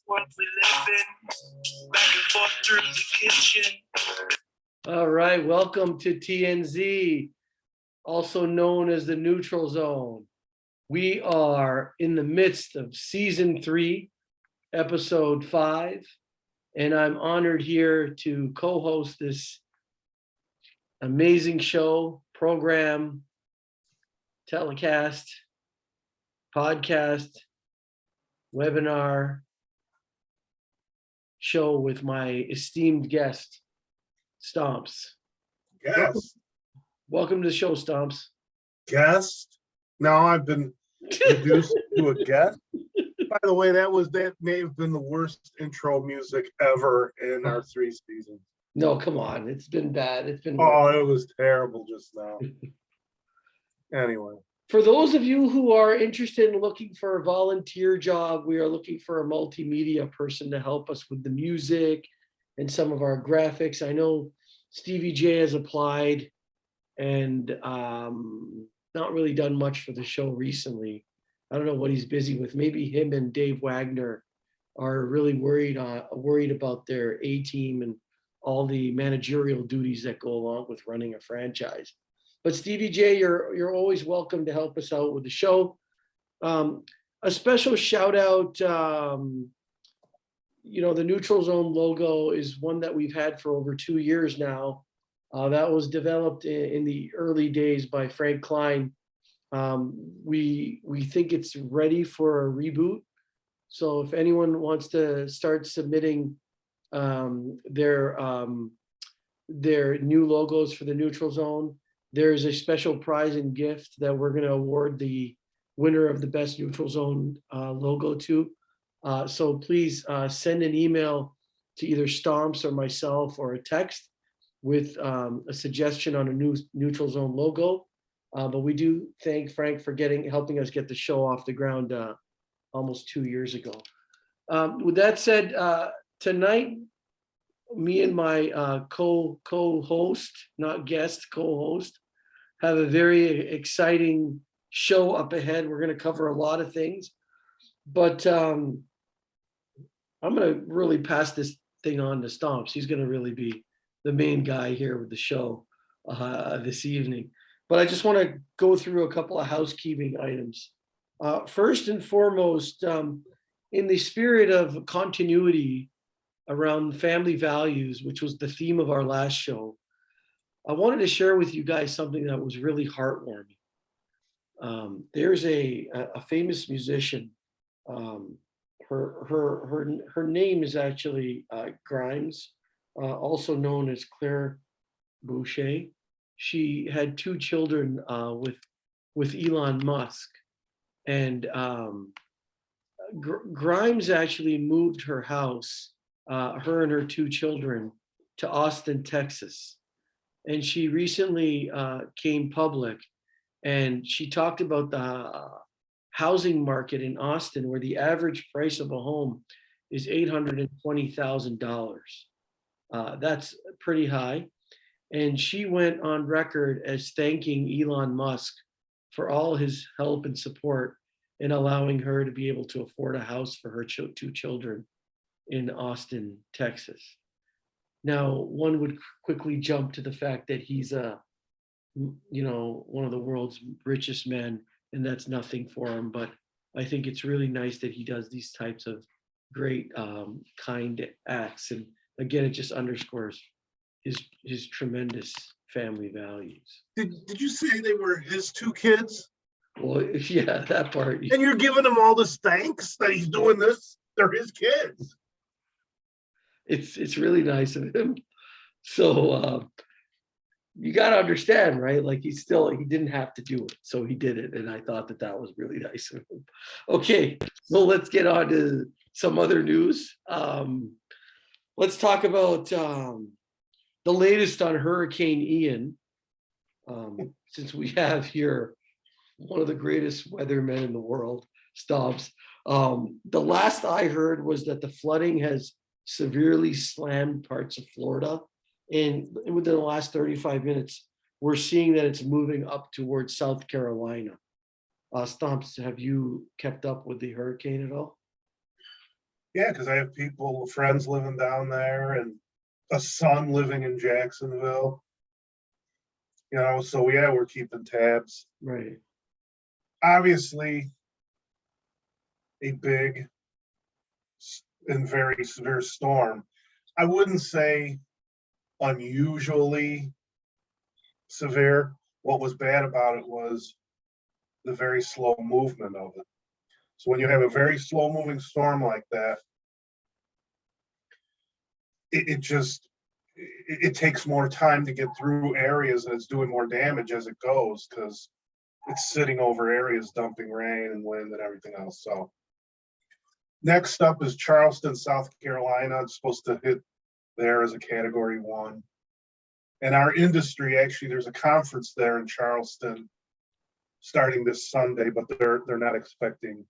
What we live in, back and forth through the kitchen. All right, welcome to TNZ, also known as the Neutral Zone. We are in the midst of season 3, episode 5, and I'm honored here to co-host this amazing show, program, telecast, podcast, webinar show with my esteemed guest, Stomps. Guest. Welcome to the show, Stomps. Guest. Now I've been reduced to a guest. By the way, that may have been the worst intro music ever in our 3 seasons. No, come on. It's been bad. It's been it was terrible just now. Anyway. For those of you who are interested in looking for a volunteer job, we are looking for a multimedia person to help us with the music and some of our graphics. I know Stevie J has applied and not really done much for the show recently. I don't know what he's busy with. Maybe him and Dave Wagner are really worried about their A-team and all the managerial duties that go along with running a franchise. But Stevie J, you're always welcome to help us out with the show. A special shout out, the Neutral Zone logo is one that we've had for over 2 years now. That was developed in the early days by Frank Klein. We think it's ready for a reboot. So if anyone wants to start submitting their new logos for the Neutral Zone, there's a special prize and gift that we're going to award the winner of the best Neutral Zone logo to. So please send an email to either Stomps or myself or a text with a suggestion on a new Neutral Zone logo. But we do thank Frank for helping us get the show off the ground almost 2 years ago. With that said, tonight, me and my co-host, not guest, co-host, have a very exciting show up ahead. We're going to cover a lot of things, but I'm going to really pass this thing on to Stomps. He's going to really be the main guy here with the show this evening. But I just want to go through a couple of housekeeping items. First and foremost, in the spirit of continuity around family values, which was the theme of our last show, I wanted to share with you guys something that was really heartwarming. There's a famous musician. Her name is actually Grimes, also known as Claire Boucher. She had 2 children with Elon Musk, and Grimes actually moved her house, her and her 2 children, to Austin, Texas. And she recently came public, and she talked about the housing market in Austin, where the average price of a home is $820,000. That's pretty high. And she went on record as thanking Elon Musk for all his help and support in allowing her to be able to afford a house for her 2 children in Austin, Texas. Now, one would quickly jump to the fact that he's one of the world's richest men, and that's nothing for him. But I think it's really nice that he does these types of great, kind acts. And again, it just underscores his tremendous family values. Did you say they were his 2 kids? Well, yeah, that part. And you're giving him all this thanks that he's doing this? They're his kids. It's really nice of him. So you got to understand, right? Like he didn't have to do it, so he did it, and I thought that was really nice of him. Okay, so let's get on to some other news. Let's talk about the latest on Hurricane Ian. Since we have here one of the greatest weathermen in the world, Stomps. The last I heard was that the flooding has severely slammed parts of Florida. And within the last 35 minutes, we're seeing that it's moving up towards South Carolina. Stomps, have you kept up with the hurricane at all? Yeah, because I have people, friends living down there and a son living in Jacksonville. So yeah, we're keeping tabs. Right. Obviously, a big and very severe storm. I wouldn't say unusually severe. What was bad about it was the very slow movement of it. So when you have a very slow moving storm like that, it takes more time to get through areas and it's doing more damage as it goes because it's sitting over areas dumping rain and wind and everything else. So next up is Charleston, South Carolina. It's supposed to hit there as a category 1. And our industry, actually, there's a conference there in Charleston starting this Sunday, but they're not expecting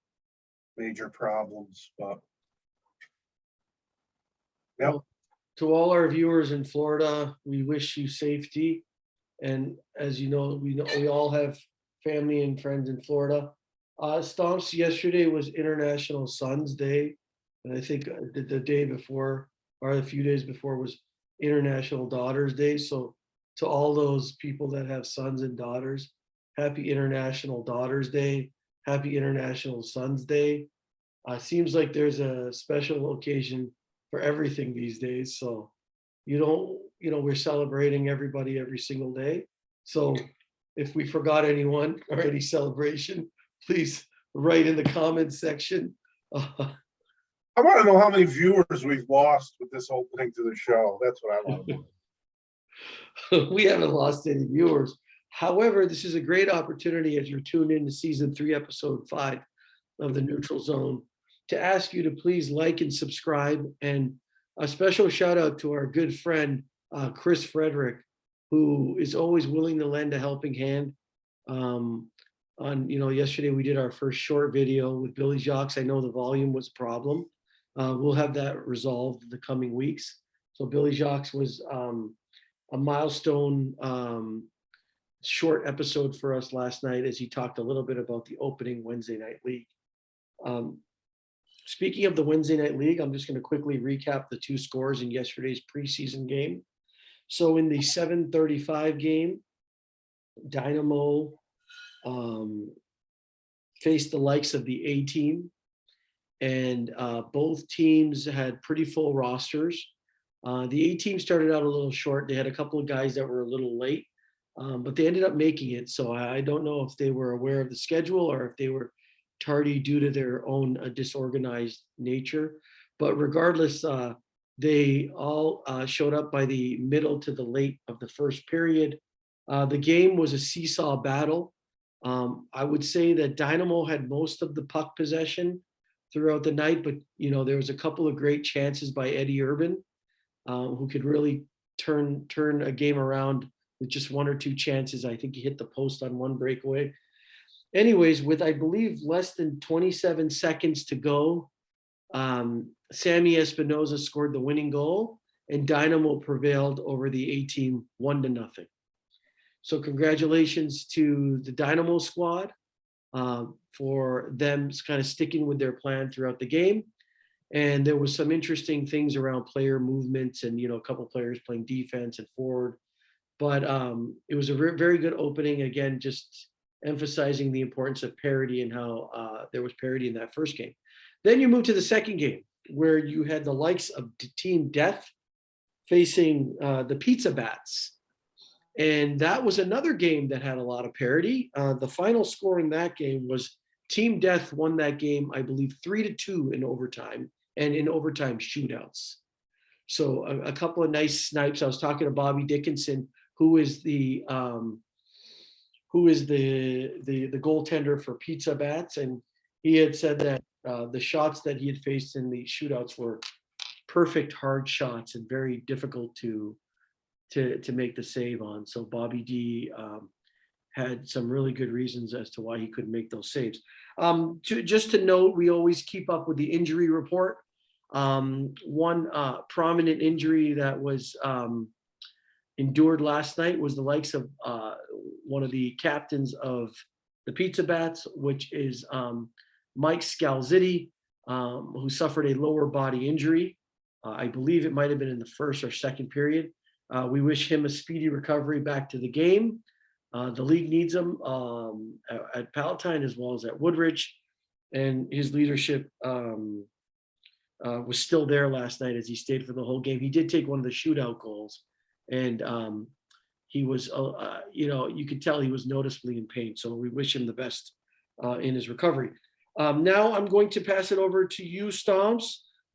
major problems. But yep. Well, to all our viewers in Florida, we wish you safety. And as you know, we all have family and friends in Florida. Stomps, yesterday was International Sons Day. And I think the day before or a few days before was International Daughters Day. So to all those people that have sons and daughters, happy International Daughters Day, happy International Sons Day. Seems like there's a special occasion for everything these days. So we're celebrating everybody every single day. So if we forgot anyone or any celebration, please write in the comments section. I want to know how many viewers we've lost with this opening to the show. That's what I want to know. We haven't lost any viewers. However, this is a great opportunity as you're tuned in to season 3, episode 5 of the Neutral Zone to ask you to please like and subscribe. And a special shout out to our good friend, Chris Frederick, who is always willing to lend a helping hand. Yesterday we did our first short video with Billy Jocks. I know the volume was a problem. We'll have that resolved in the coming weeks. So Billy Jocks was a milestone short episode for us last night as he talked a little bit about the opening Wednesday night league. Speaking of the Wednesday night league, I'm just going to quickly recap the 2 scores in yesterday's preseason game. So in the 7:35 game, Dynamo faced the likes of the A team, and both teams had pretty full rosters. The A team started out a little short. They had a couple of guys that were a little late, but they ended up making it. So I don't know if they were aware of the schedule or if they were tardy due to their own disorganized nature. But regardless, they all showed up by the middle to the late of the first period. The game was a seesaw battle. I would say that Dynamo had most of the puck possession throughout the night, but there was a couple of great chances by Eddie Urban, who could really turn a game around with just 1 or 2 chances. I think he hit the post on 1 breakaway. Anyways, with I believe less than 27 seconds to go, Sammy Espinoza scored the winning goal, and Dynamo prevailed over the A team 1-0. So congratulations to the Dynamo squad for them kind of sticking with their plan throughout the game. And there was some interesting things around player movements and, a couple players playing defense and forward. But it was a very good opening. Again, just emphasizing the importance of parity and how there was parity in that first game. Then you move to the second game, where you had the likes of Team Death facing the Pizza Bats. And that was another game that had a lot of parity. The final score in that game was Team Death won that game, I believe, 3-2 in overtime and in overtime shootouts. So a couple of nice snipes. I was talking to Bobby Dickinson, who is the goaltender for Pizza Bats, and he had said that the shots that he had faced in the shootouts were perfect hard shots and very difficult to make the save on. So Bobby D had some really good reasons as to why he couldn't make those saves. Just to note, we always keep up with the injury report. One prominent injury that was endured last night was the likes of one of the captains of the Pizza Bats, which is Mike Scalzitti, who suffered a lower body injury. I believe it might have been in the first or second period. We wish him a speedy recovery back to the game. The league needs him at Palatine as well as at Woodridge, and his leadership was still there last night as he stayed for the whole game. He did take one of the shootout goals, and he was, you could tell he was noticeably in pain. So we wish him the best in his recovery. Now I'm going to pass it over to you, Stomps,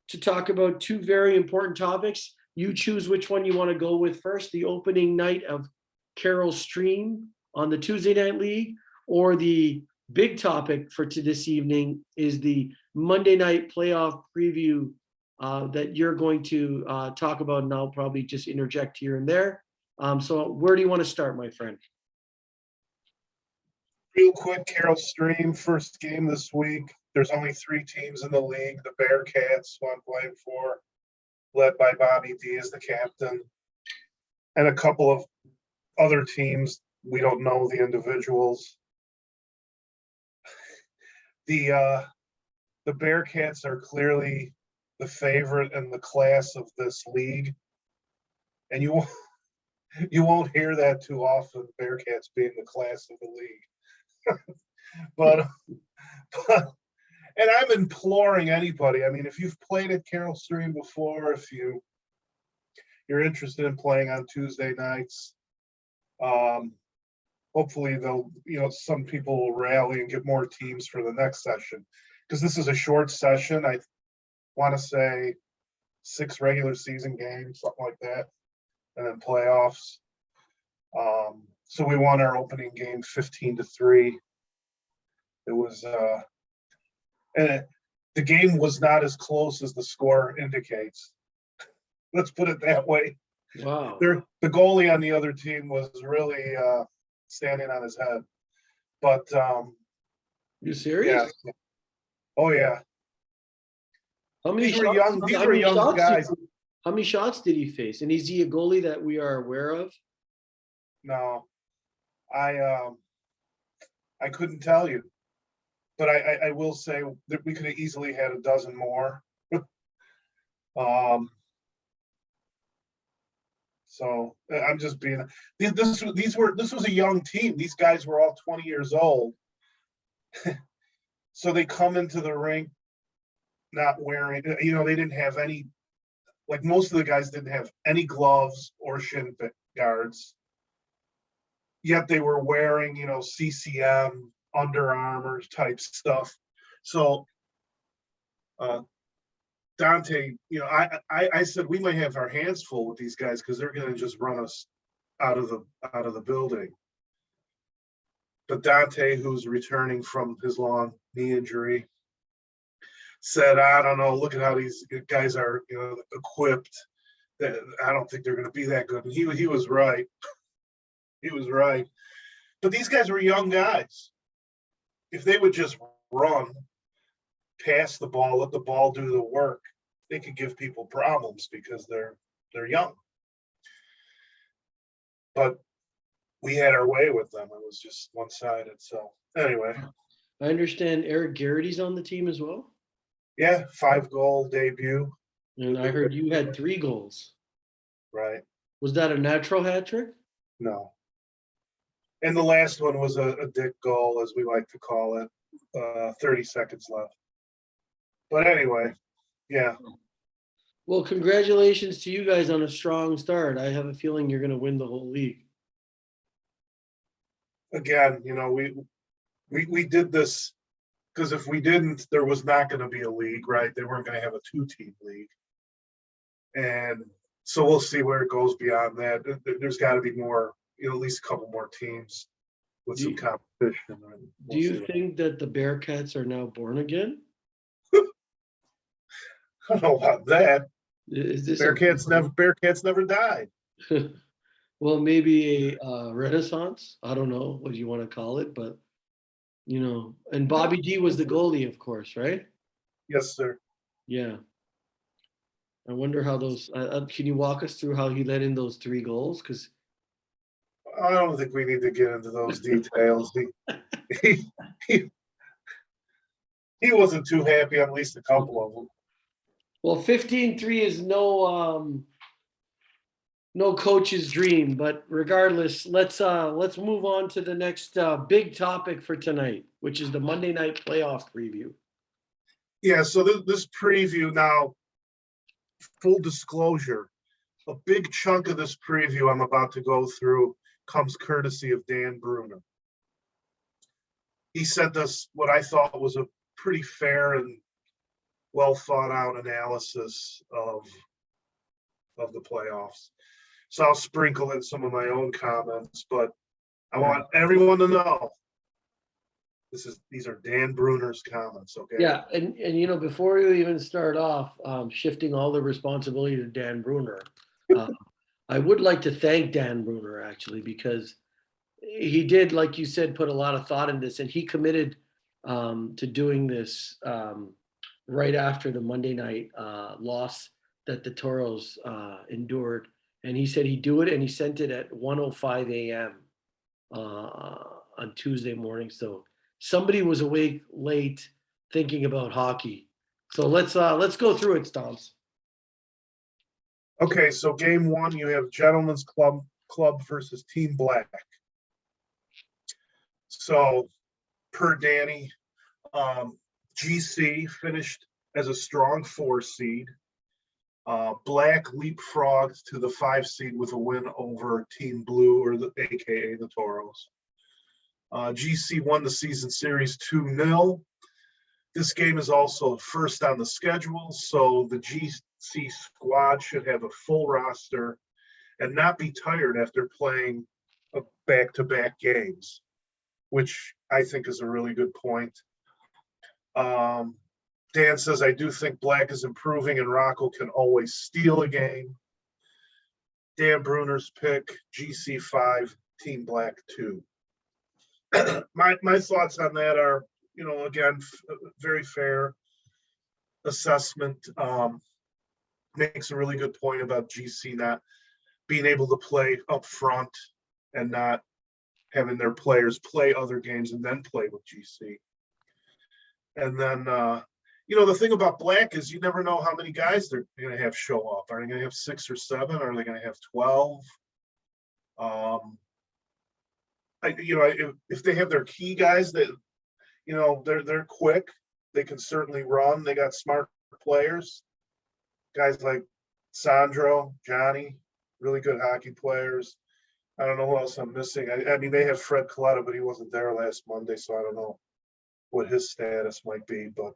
to talk about two very important topics. You choose which one you want to go with first, the opening night of Carroll Stream on the Tuesday Night League, or the big topic for this evening is the Monday night playoff preview that you're going to talk about, and I'll probably just interject here and there. So where do you want to start, my friend? Real quick, Carroll Stream, first game this week. There's only 3 teams in the league. The Bearcats, who I'm playing for, led by Bobby D as the captain, and a couple of other teams. We don't know the individuals. The Bearcats are clearly the favorite in the class of this league, and you won't hear that too often, Bearcats being the class of the league. but and I'm imploring anybody. I mean, if you've played at Carroll Stream before, if you're interested in playing on Tuesday nights, hopefully some people will rally and get more teams for the next session, because this is a short session. I want to say 6 regular season games, something like that, and then playoffs. So we won our opening game 15-3. It was, and the game was not as close as the score indicates. Let's put it that way. Wow. The goalie on the other team was really standing on his head. But you serious? Yeah. Oh yeah. How many These were young guys. How many shots did he face? And is he a goalie that we are aware of? No, I couldn't tell you, but I will say that we could have easily had a dozen more. So I'm just being. This was a young team. These guys were all 20 years old, so they come into the rink not wearing. They didn't have any. Like most of the guys didn't have any gloves or shin guards. Yet they were wearing, CCM, Under Armour type stuff. So Dante, I said we might have our hands full with these guys because they're going to just run us out of the building. But Dante, who's returning from his long knee injury, said, "I don't know. Look at how these guys are, equipped. I don't think they're going to be that good." And he was right. He was right. But these guys were young guys. If they would just run, pass the ball, let the ball do the work, they could give people problems because they're young. But we had our way with them. It was just one-sided. So anyway. I understand Eric Garrity's on the team as well. Yeah, 5-goal debut. And I heard you had 3 goals. Right. Was that a natural hat trick? No. And the last one was a dick goal, as we like to call it. 30 seconds left. But anyway, yeah. Well, congratulations to you guys on a strong start. I have a feeling you're going to win the whole league. Again, we did this because if we didn't, there was not going to be a league, right? They weren't going to have a 2-team league. And so we'll see where it goes beyond that. There's got to be more, at least a couple more teams with some competition. Do you think that the Bearcats are now born again? I don't know about that. Is this Bearcats never died. Well, maybe a renaissance. I don't know what you want to call it, but and Bobby D was the goalie, of course, right? Yes, sir. Yeah. I wonder how those. Can you walk us through how he let in those 3 goals? Because I don't think we need to get into those details. He, he, he wasn't too happy on at least a couple of them. well, 15-3 is no coach's dream, but regardless, let's move on to the next big topic for tonight, which is the Monday night playoff preview. Yeah, so this preview now, full disclosure, a big chunk of this preview I'm about to go through comes courtesy of Dan Bruner. He sent us what I thought was a pretty fair and well thought out analysis of the playoffs. So I'll sprinkle in some of my own comments, but I want everyone to know these are Dan Bruner's comments, okay? Yeah, and before we even start off, shifting all the responsibility to Dan Bruner, I would like to thank Dan Bruner actually, because he did, like you said, put a lot of thought in this, and he committed to doing this right after the Monday night loss that the Toros endured. And he said he'd do it, and he sent it at 1:05 a.m. On Tuesday morning. So somebody was awake late thinking about hockey. So let's go through it, Stomps. Okay, so game one, you have Gentlemen's Club versus Team Black. So per Danny, GC finished as a strong 4 seed. Black leapfrogged to the 5 seed with a win over Team Blue, or AKA the Toros. GC won the season series 2-0. This game is also first on the schedule, so the GC squad should have a full roster and not be tired after playing back-to-back games, which I think is a really good point. Dan says, I do think Black is improving and Rocco can always steal a game. Dan Bruner's pick, GC 5, Team Black 2. My thoughts on that are, again, very fair assessment. Makes a really good point about GC not being able to play up front and not having their players play other games and then play with GC. And then, the thing about Black is you never know how many guys they're going to have show up. Are they going to have 6 or 7? Are they going to have 12? If they have their key guys that, they're quick, they can certainly run. They got smart players, guys like Sandro, Johnny, really good hockey players. I don't know who else I'm missing. I mean, they have Fred Coletta, but he wasn't there last Monday, so I don't know what his status might be. But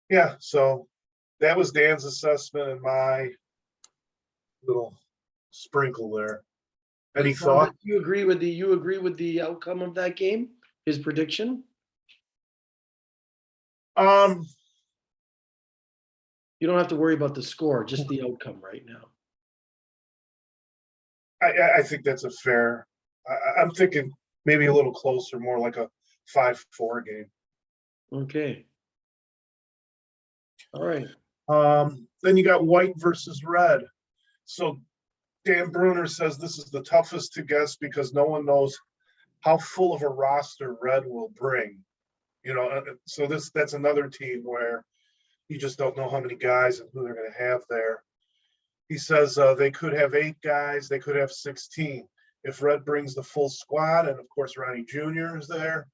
yeah, so that was Dan's assessment and my little sprinkle there. Any thought? You agree with the outcome of that game? His prediction? You don't have to worry about the score, just the outcome right now. I think that's a fair. I'm thinking maybe a little closer, more like a 5-4 game. Okay. All right. Then you got white versus red. So Dan Bruner says this is the toughest to guess because no one knows how full of a roster red will bring. So that's another team where you just don't know how many guys and who they're going to have there. He says they could have 8 guys, they could have 16. If red brings the full squad, and of course Ronnie Jr. is there,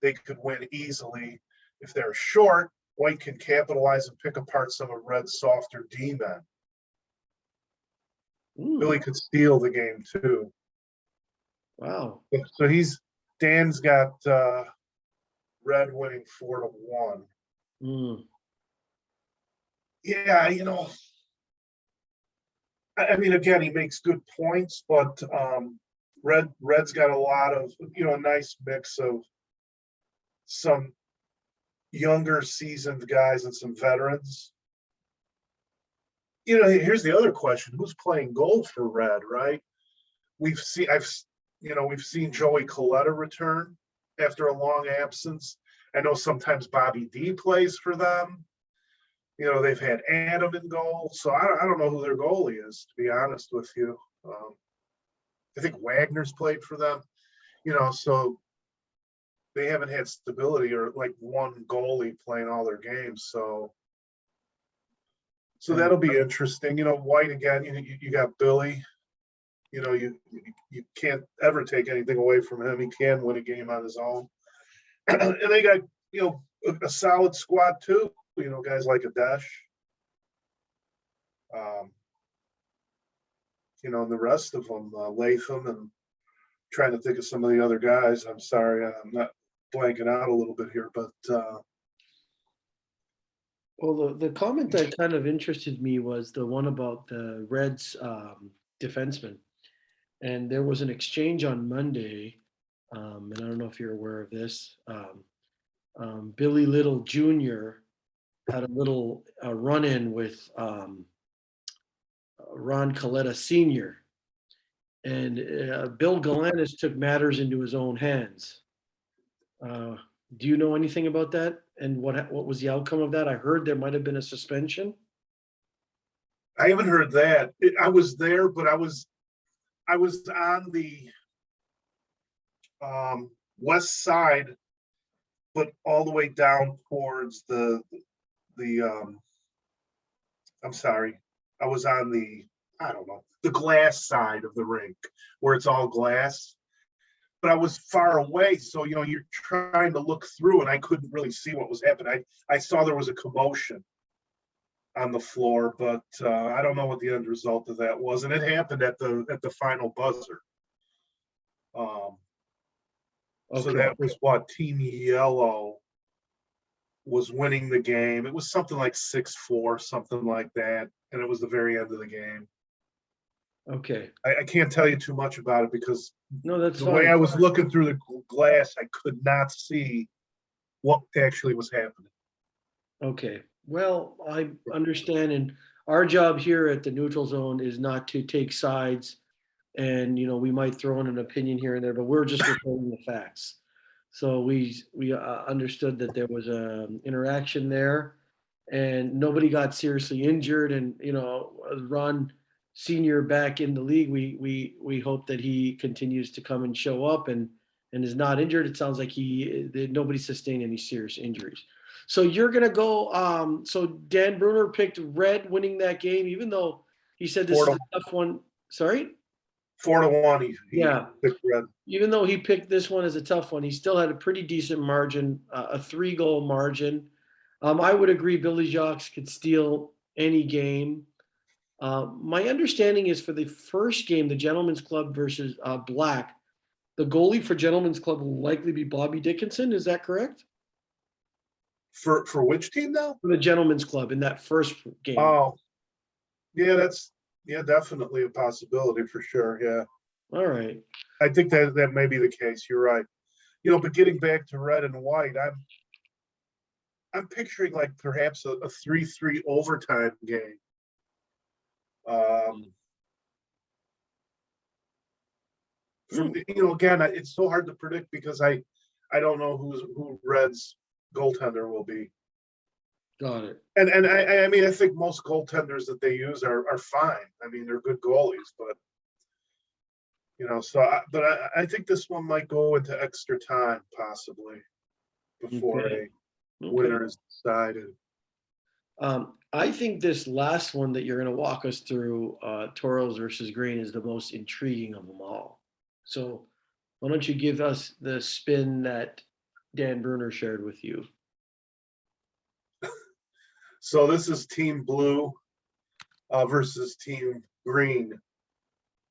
they could win easily. If they're short, white can capitalize and pick apart some of red's softer D-men. Billy could steal the game too. Wow. So Dan's got red winning 4-1. Yeah, I mean, again, he makes good points, but red's got a lot of, a nice mix of some younger seasoned guys and some veterans. here's the other question: who's playing goal for Red? Right? We've seen Joey Coletta return after a long absence. I know sometimes Bobby D plays for them. They've had Adam in goal, so I don't know who their goalie is, to be honest with you. I think Wagner's played for them, so they haven't had stability or like one goalie playing all their games. So that'll be interesting. White again, you got Billy. You can't ever take anything away from him. He can win a game on his own. And they got, a solid squad too. Guys like Adesh. And the rest of them, Latham, and trying to think of some of the other guys. I'm sorry, I'm not blanking out a little bit here, but Well, the comment that kind of interested me was the one about the Reds defenseman. And there was an exchange on Monday, and I don't know if you're aware of this. Billy Little Jr. had a little run-in with Ron Coletta Sr. And Bill Galanis took matters into his own hands. Do you know anything about that? And what was the outcome of that? I heard there might have been a suspension. I haven't heard that. I was there, but I was on the west side, but all the way down towards the I'm sorry, I was on the glass side of the rink where it's all glass. But I was far away, so you're trying to look through, and I couldn't really see what was happening. I saw there was a commotion on the floor, but I don't know what the end result of that was, and it happened at the final buzzer. So that was what Team Yellow was winning the game. It was something like 6-4, something like that, and it was the very end of the game. Okay. I can't tell you too much about it because that's the fine. way I was looking through the glass, I could not see what actually was happening. Okay. Well, I understand, and our job here at the neutral zone is not to take sides, and we might throw in an opinion here and there, but we're just reporting the facts. So we understood that there was an interaction there, and nobody got seriously injured, and Ron Senior back in the league, we hope that he continues to come and show up and is not injured. It sounds like nobody sustained any serious injuries. So you're gonna go. So Dan Bruner picked Red winning that game, even though he said this is a tough one. Sorry. 4-1. He picked Red. Even though he picked this one as a tough one, he still had a pretty decent margin, a 3-goal margin. I would agree Billy Jacques could steal any game. My understanding is for the first game, the Gentlemen's Club versus Black, the goalie for Gentlemen's Club will likely be Bobby Dickinson. Is that correct? For which team now? For the Gentlemen's Club in that first game. Oh, yeah, that's definitely a possibility for sure. Yeah. All right. I think that may be the case. You're right. But getting back to Red and White, I'm picturing like perhaps a 3-3 overtime game. Again, it's so hard to predict because I don't know who Red's goaltender will be. Got it. And I mean, I think most goaltenders that they use are fine. I mean, they're good goalies, but I think this one might go into extra time possibly before a winner is decided. I think this last one that you're going to walk us through, Toros versus Green, is the most intriguing of them all. So why don't you give us the spin that Dan Bruner shared with you? So this is Team Blue versus Team Green.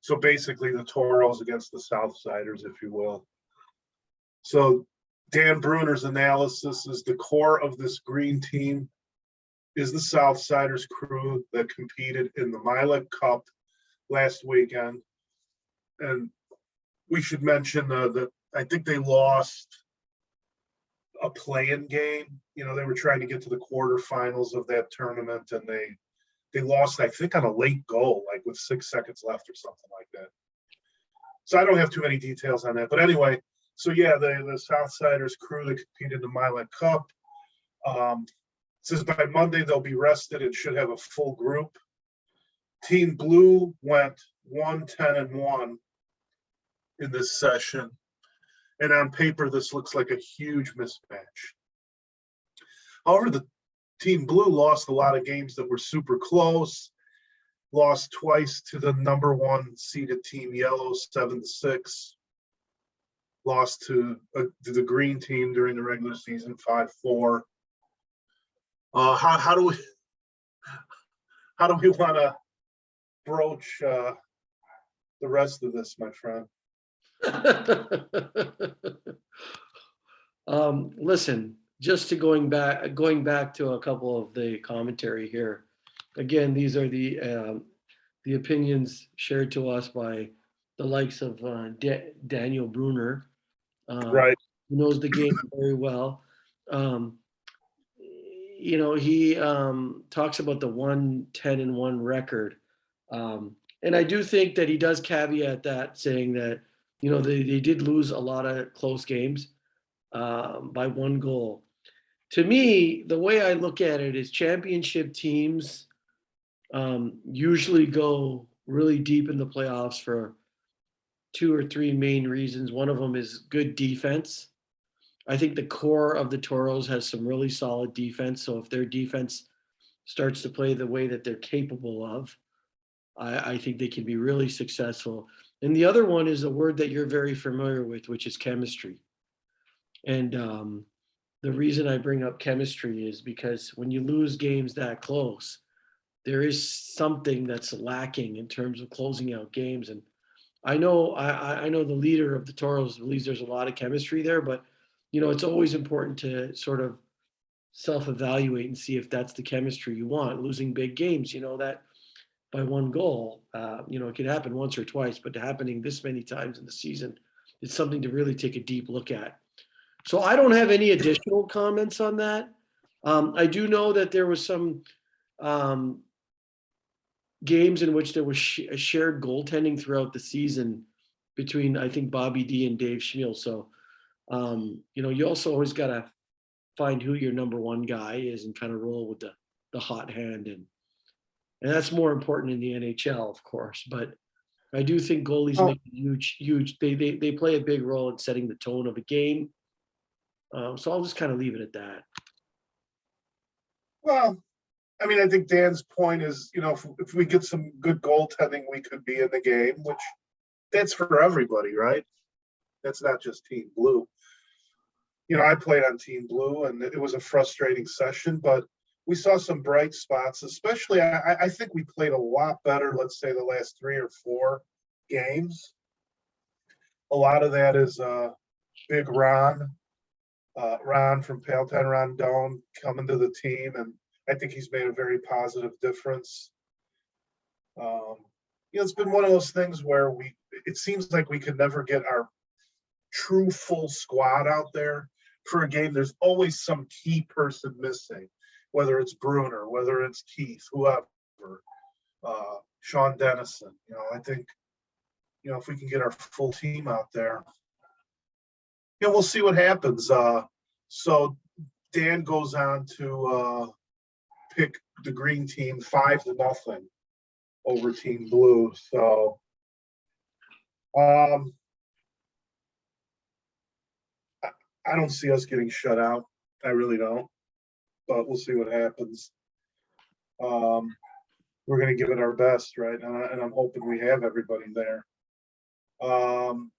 So basically the Toros against the Southsiders, if you will. So Dan Bruner's analysis is the core of this green team is the Southsiders crew that competed in the Milik Cup last weekend. And we should mention that I think they lost a play-in game. They were trying to get to the quarterfinals of that tournament, and they lost, I think, on a late goal, like with 6 seconds left or something like that. So I don't have too many details on that. But anyway, so yeah, the Southsiders crew that compete in the Milan Cup. Says by Monday they'll be rested and should have a full group. Team Blue went 1-10-1 in this session. And on paper, this looks like a huge mismatch. However, the Team Blue lost a lot of games that were super close. Lost twice to the number 1 seeded Team Yellow, 7-6. Lost to the green team during the regular season, 5-4. How do we want to broach the rest of this, my friend? Listen, just to going back to a couple of the commentary here. Again, these are the opinions shared to us by the likes of Daniel Bruner, Right. who knows the game very well. He talks about the 1-10-1 record. And I do think that he does caveat that, saying that, they did lose a lot of close games by 1 goal. To me, the way I look at it is championship teams usually go really deep in the playoffs for 2 or 3 main reasons. One of them is good defense. I think the core of the Toros has some really solid defense. So if their defense starts to play the way that they're capable of, I think they can be really successful. And the other one is a word that you're very familiar with, which is chemistry. And the reason I bring up chemistry is because when you lose games that close, there is something that's lacking in terms of closing out games. And I know the leader of the Toros believes there's a lot of chemistry there, but it's always important to sort of self-evaluate and see if that's the chemistry you want. Losing big games, that by 1 goal, it could happen once or twice, but happening this many times in the season, it's something to really take a deep look at. So I don't have any additional comments on that. I do know that there was some games in which there was shared goaltending throughout the season between, I think, Bobby D and Dave Schmiel. So, you also always got to find who your number 1 guy is and kind of roll with the hot hand. And that's more important in the NHL, of course. But I do think goalies make a huge, they play a big role in setting the tone of a game. So I'll just kind of leave it at that. Well, I mean, I think Dan's point is, if we get some good goaltending, we could be in the game, which that's for everybody, right? That's not just Team Blue. I played on Team Blue, and it was a frustrating session, but we saw some bright spots, especially I think we played a lot better, let's say the last 3 or 4 games. A lot of that is Big Ron from Palatine Rondon coming to the team, and I think he's made a very positive difference. It's been one of those things where it seems like we could never get our true full squad out there for a game. There's always some key person missing, whether it's Bruner, whether it's Keith, whoever, Sean Dennison. I think, if we can get our full team out there, we'll see what happens. So Dan goes on to pick the green team 5-0 over Team Blue. So I don't see us getting shut out. I really don't. But we'll see what happens. We're going to give it our best, right? And I'm hoping we have everybody there.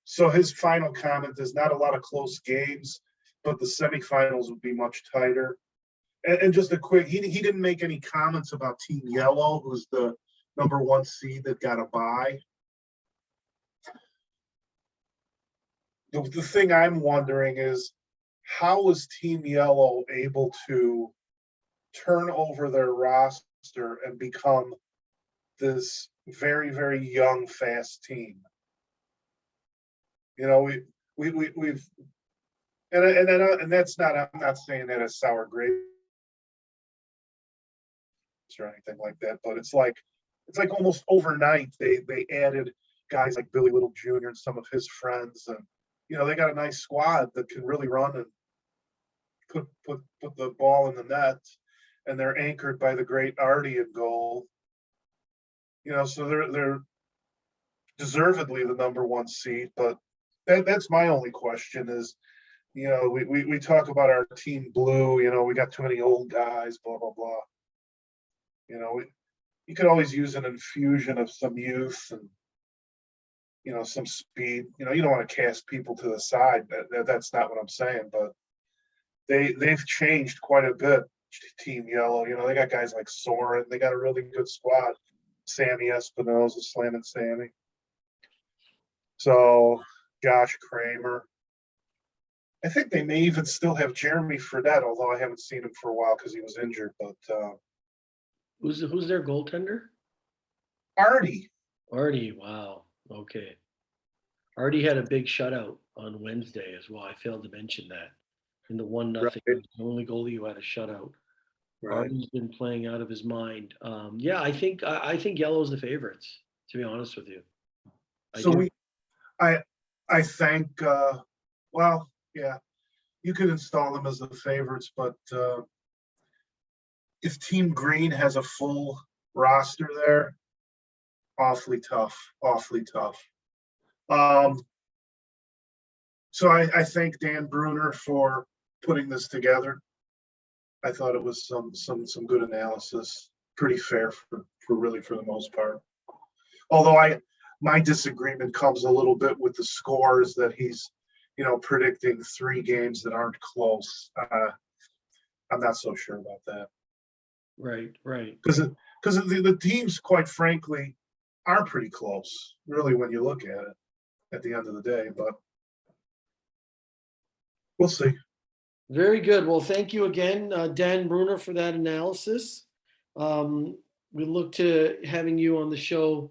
So his final comment is not a lot of close games, but the semifinals would be much tighter. And just a quick, he didn't make any comments about Team Yellow, who's the number 1 seed that got a bye. The thing I'm wondering is, how was Team Yellow able to turn over their roster and become this very, very young, fast team? We've and that's not, I'm not saying that as sour grapes. or anything like that, but it's like almost overnight they added guys like Billy Little Jr. and some of his friends, and they got a nice squad that can really run and put the ball in the net, and they're anchored by the great Artie in goal. So they're deservedly the number one seed, but that's my only question is, we talk about our team blue, we got too many old guys, blah, blah, blah. You could always use an infusion of some youth and, some speed. You don't want to cast people to the side. That's not what I'm saying, but they've changed quite a bit, Team Yellow. They got guys like Soren. They got a really good squad. Sammy Espinoza, slamming Sammy. So Josh Kramer. I think they may even still have Jeremy Fredette, although I haven't seen him for a while because he was injured. But Who's their goaltender? Artie. Artie, wow. Okay. Artie had a big shutout on Wednesday as well. I failed to mention that. In the 1-0, Right. the only goalie who had a shutout. Right. Artie's been playing out of his mind. Yeah, I think Yellow's the favorites, to be honest with you. I think, well, yeah, you could install them as the favorites, but if Team Green has a full roster there, awfully tough. So I thank Dan Bruner for putting this together. I thought it was some good analysis, pretty fair for the most part. Although my disagreement comes a little bit with the scores that he's, predicting 3 games that aren't close. I'm not so sure about that. Right. Because the teams, quite frankly, are pretty close, really, when you look at it at the end of the day. But we'll see. Very good. Well, thank you again, Dan Bruner, for that analysis. We look to having you on the show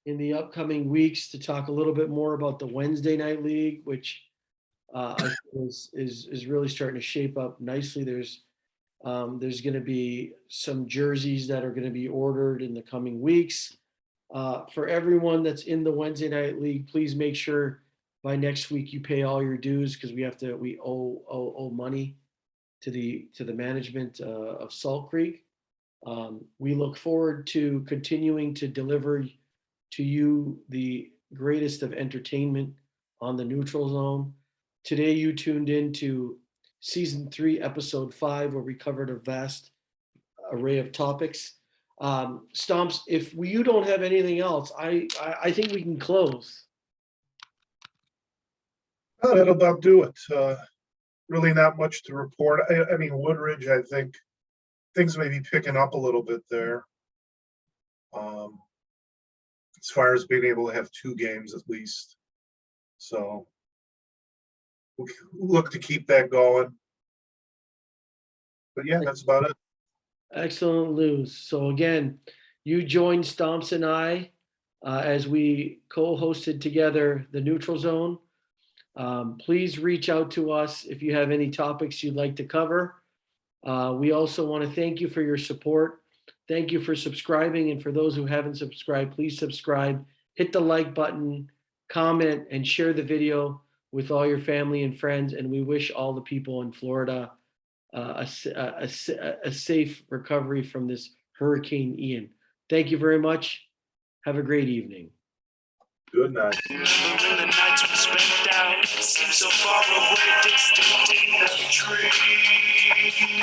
in the upcoming weeks to talk a little bit more about the Wednesday night league, which I think is really starting to shape up nicely. There's going to be some jerseys that are going to be ordered in the coming weeks. For everyone that's in the Wednesday night league, please make sure by next week you pay all your dues, because we owe money to the management of Salt Creek. We look forward to continuing to deliver to you the greatest of entertainment on the Neutral Zone. Today you tuned in to season 3, episode 5, where we covered a vast array of topics. Stomps, if you don't have anything else, I think we can close. Oh, that'll about do it. Really not much to report. I mean, Woodridge, I think things may be picking up a little bit there. As far as being able to have 2 games at least. So we'll look to keep that going. But yeah, that's about it. Excellent news. So again, you joined Stomps and I as we co-hosted together the Neutral Zone. Please reach out to us if you have any topics you'd like to cover. We also want to thank you for your support. Thank you for subscribing. And for those who haven't subscribed, please subscribe, hit the like button, comment, and share the video with all your family and friends. And we wish all the people in Florida a safe recovery from this Hurricane Ian. Thank you very much. Have a great evening. Good night. Remembering the nights we spent down, seems so far away, distant in the tree.